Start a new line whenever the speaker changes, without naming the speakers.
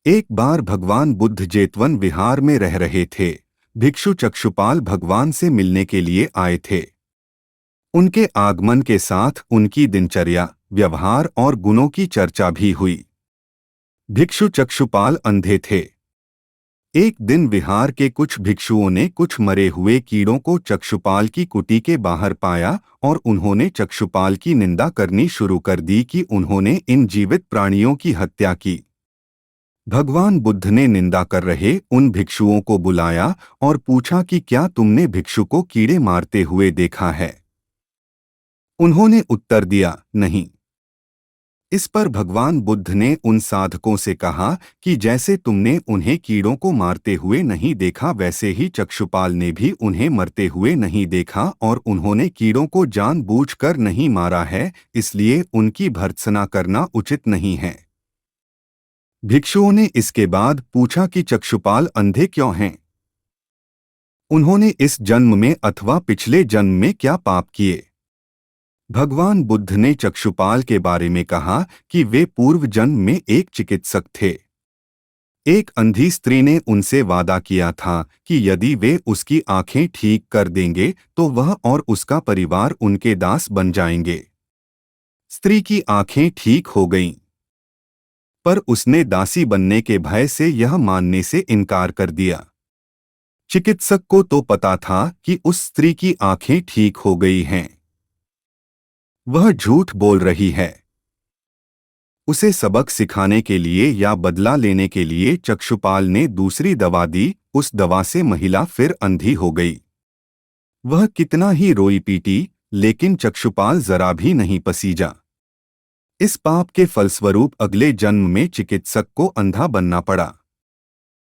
एक बार भगवान बुद्ध जेतवन विहार में रह रहे थे। भिक्षु चक्षुपाल भगवान से मिलने के लिए आए थे। उनके आगमन के साथ उनकी दिनचर्या, व्यवहार और गुणों की चर्चा भी हुई। भिक्षु चक्षुपाल अंधे थे। एक दिन विहार के कुछ भिक्षुओं ने कुछ मरे हुए कीड़ों को चक्षुपाल की कुटी के बाहर पाया और उन्होंने चक्षुपाल की निंदा करनी शुरू कर दी कि उन्होंने इन जीवित प्राणियों की हत्या की। भगवान बुद्ध ने निंदा कर रहे उन भिक्षुओं को बुलाया और पूछा कि क्या तुमने भिक्षु को कीड़े मारते हुए देखा है? उन्होंने उत्तर दिया, नहीं। इस पर भगवान बुद्ध ने उन साधकों से कहा कि जैसे तुमने उन्हें कीड़ों को मारते हुए नहीं देखा, वैसे ही चक्षुपाल ने भी उन्हें मरते हुए नहीं देखा और उन्होंने कीड़ों को जानबूझकर नहीं मारा है, इसलिए उनकी भर्त्सना करना उचित नहीं है। भिक्षुओं ने इसके बाद पूछा कि चक्षुपाल अंधे क्यों हैं? उन्होंने इस जन्म में अथवा पिछले जन्म में क्या पाप किए? भगवान बुद्ध ने चक्षुपाल के बारे में कहा कि वे पूर्व जन्म में एक चिकित्सक थे। एक अंधी स्त्री ने उनसे वादा किया था कि यदि वे उसकी आंखें ठीक कर देंगे तो वह और उसका परिवार उनके दास बन जाएंगे। स्त्री की आंखें ठीक हो गईं, पर उसने दासी बनने के भय से यह मानने से इनकार कर दिया। चिकित्सक को तो पता था कि उस स्त्री की आंखें ठीक हो गई हैं। वह झूठ बोल रही है। उसे सबक सिखाने के लिए या बदला लेने के लिए चक्षुपाल ने दूसरी दवा दी। उस दवा से महिला फिर अंधी हो गई। वह कितना ही रोई पीटी, लेकिन चक्षुपाल जरा भी नहीं पसीजा। इस पाप के फलस्वरूप अगले जन्म में चिकित्सक को अंधा बनना पड़ा।